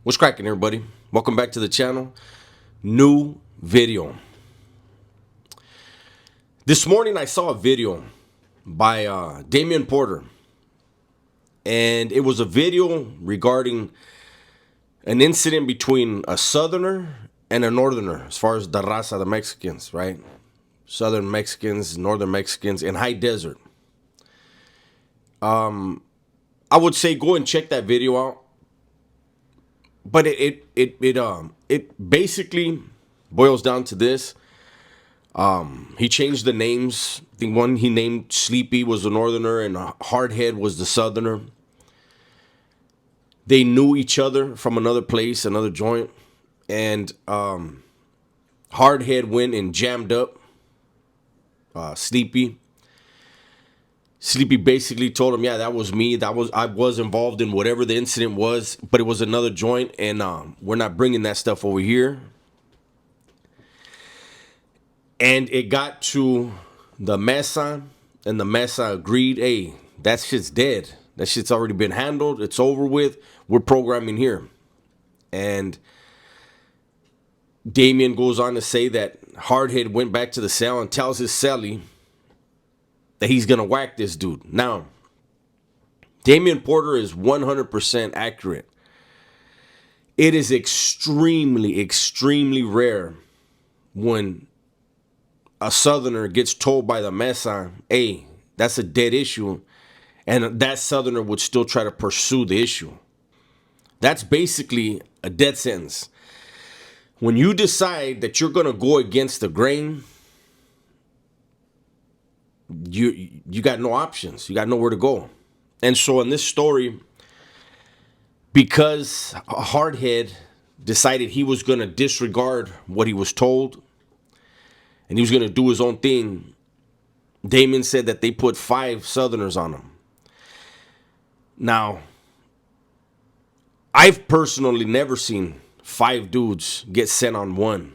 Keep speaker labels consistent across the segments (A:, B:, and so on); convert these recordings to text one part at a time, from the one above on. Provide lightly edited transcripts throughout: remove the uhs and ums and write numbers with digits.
A: What's cracking, everybody? Welcome back to the channel. New video. This morning I saw a video by Damian Porter, and it was a video regarding an incident between a southerner and a northerner, as far as the raza, the Mexicans, right? Southern Mexicans, northern Mexicans in high desert. I would say go and check that video out. But it basically boils down to this. He changed the names. I think one he named Sleepy was the northerner and Hardhead was the southerner. They knew each other from another place, another joint, and Hardhead went and jammed up Sleepy. Sleepy basically told him, "Yeah, that was me. I was involved in whatever the incident was, but it was another joint, and we're not bringing that stuff over here." And it got to the Mesa, and the Mesa agreed, "Hey, that shit's dead. That shit's already been handled. It's over with. We're programming here." And Damien goes on to say that Hardhead went back to the cell and tells his cellie that he's gonna whack this dude. Now, Damian Porter is 100% accurate. It is extremely, extremely rare when a southerner gets told by the Mesa, "Hey, that's a dead issue," and that southerner would still try to pursue the issue. That's basically a death sentence. When you decide that you're gonna go against the grain, you got no options. You got nowhere to go. And so in this story, because Hardhead decided he was going to disregard what he was told and he was going to do his own thing, Damien said that they put 5 Southerners on him. Now, I've personally never seen 5 dudes get sent on one.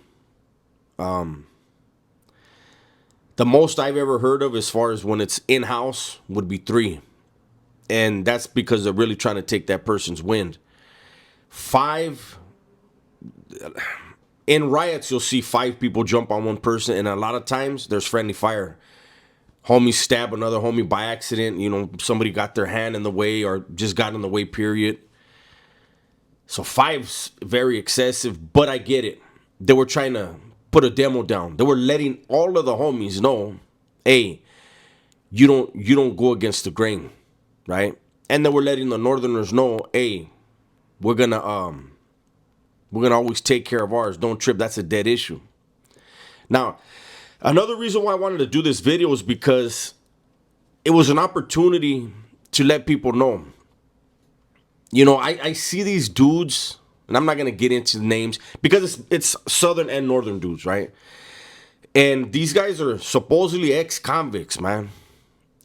A: The most I've ever heard of as far as when it's in-house would be 3. And that's because they're really trying to take that person's wind. 5, in riots, you'll see 5 people jump on one person, and a lot of times there's friendly fire. Homies stab another homie by accident. You know, somebody got their hand in the way or just got in the way, period. So 5's very excessive, but I get it. They were trying to put a demo down. They were letting all of the homies know, "Hey, you don't go against the grain." Right? And then we're letting the northerners know, "Hey, we're gonna always take care of ours. Don't trip. That's a dead issue." Now, another reason why I wanted to do this video is because it was an opportunity to let people know. You know, I see these dudes, and I'm not gonna get into the names because it's southern and northern dudes, right? And these guys are supposedly ex-convicts, man.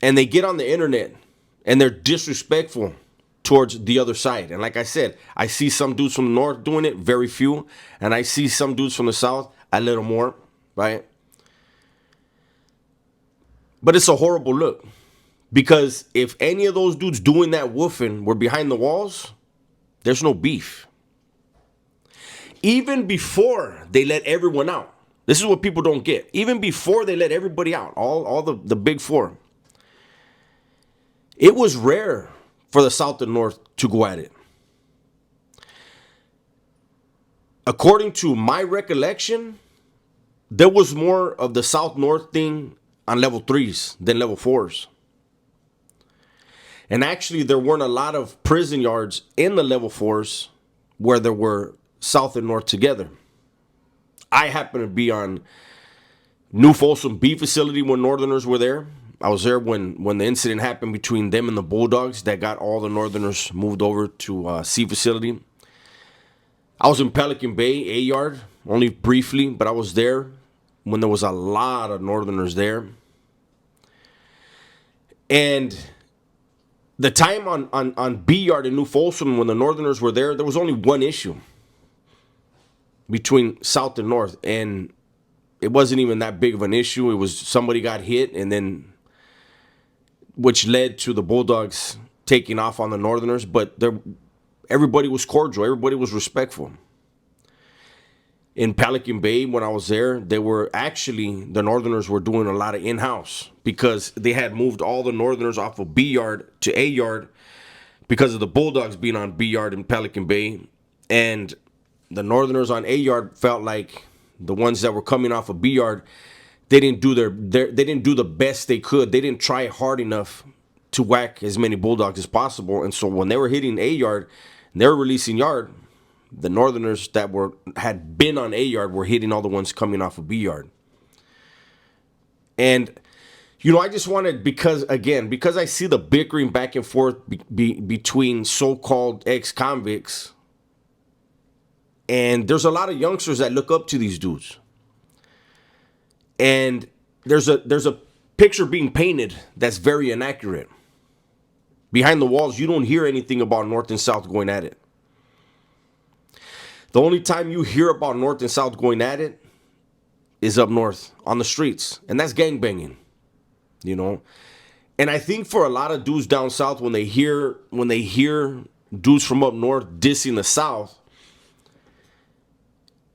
A: And they get on the internet and they're disrespectful towards the other side. And like I said, I see some dudes from the north doing it, very few. And I see some dudes from the south, a little more, right? But it's a horrible look. Because if any of those dudes doing that woofing were behind the walls, there's no beef. Even before they let everyone out. This is what people don't get. Even before they let everybody out, all the big 4. It was rare for the South and North to go at it. According to my recollection, there was more of the South-North thing on level 3s than level 4s. And actually, there weren't a lot of prison yards in the level 4s where there were South and North together. I happened to be on New Folsom B facility when Northerners were there. I was there when the incident happened between them and the Bulldogs that got all the Northerners moved over to C facility. I was in Pelican Bay, A yard, only briefly, but I was there when there was a lot of Northerners there. And the time on B yard in New Folsom when the Northerners were there was only one issue between South and North, and it wasn't even that big of an issue. It was somebody got hit, and then which led to the Bulldogs taking off on the Northerners. But Everybody was cordial. Everybody was respectful. In Pelican Bay, when I was there, the Northerners were doing a lot of in-house because they had moved all the Northerners off of B yard to A yard because of the Bulldogs being on B yard in Pelican Bay. And the Northerners on A yard felt like the ones that were coming off of B yard, they didn't do they didn't do the best they could. They didn't try hard enough to whack as many Bulldogs as possible. And so when they were hitting A yard, they were releasing yard. The Northerners that had been on A yard were hitting all the ones coming off of B yard. And I just wanted, because I see the bickering back and forth between so-called ex-convicts, and there's a lot of youngsters that look up to these dudes. And there's a picture being painted that's very inaccurate. Behind the walls, you don't hear anything about North and South going at it. The only time you hear about North and South going at it is up north on the streets, and that's gangbanging, And I think for a lot of dudes down south, when they hear dudes from up north dissing the South,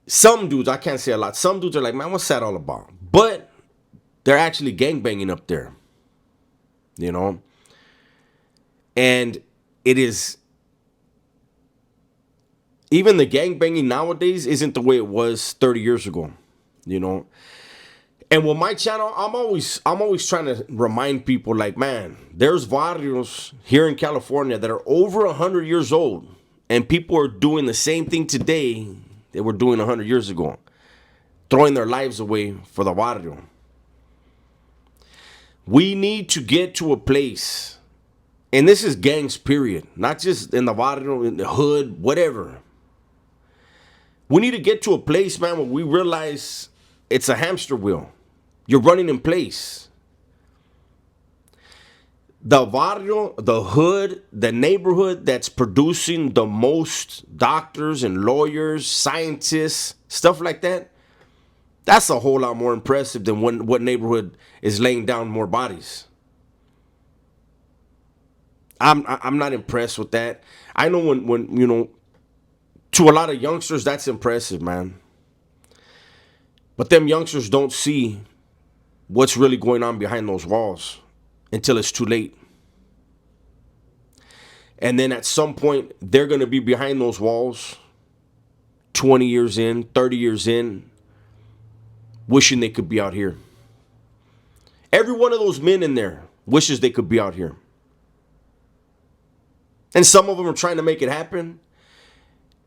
A: some dudes, I can't say a lot, some dudes are like, man, what's that all about? But they're actually gangbanging up there, And it is, even the gangbanging nowadays isn't the way it was 30 years ago, And with my channel, I'm always trying to remind people, like, man, there's barrios here in California that are over 100 years old, and people are doing the same thing today they were doing 100 years ago, throwing their lives away for the barrio. We need to get to a place, and this is gangs, period, not just in the barrio, in the hood, whatever. We need to get to a place, man, where we realize it's a hamster wheel. You're running in place. The barrio, the hood, the neighborhood that's producing the most doctors and lawyers, scientists, stuff like that, that's a whole lot more impressive than what neighborhood is laying down more bodies. I'm not impressed with that. I know when to a lot of youngsters, that's impressive, man. But them youngsters don't see what's really going on behind those walls until it's too late. And then at some point, they're going to be behind those walls 20 years in, 30 years in, wishing they could be out here. Every one of those men in there wishes they could be out here. And some of them are trying to make it happen,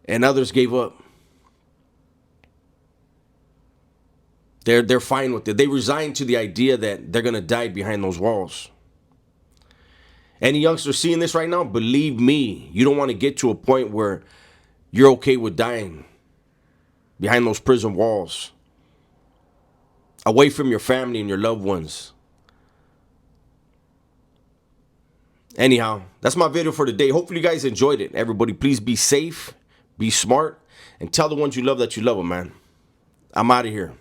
A: and others gave up. They're fine with it. They resigned to the idea that they're going to die behind those walls. Any youngster seeing this right now, believe me, you don't want to get to a point where you're okay with dying behind those prison walls, away from your family and your loved ones. Anyhow, that's my video for today. Hopefully you guys enjoyed it. Everybody, please be safe, be smart, and tell the ones you love that you love them, man. I'm out of here.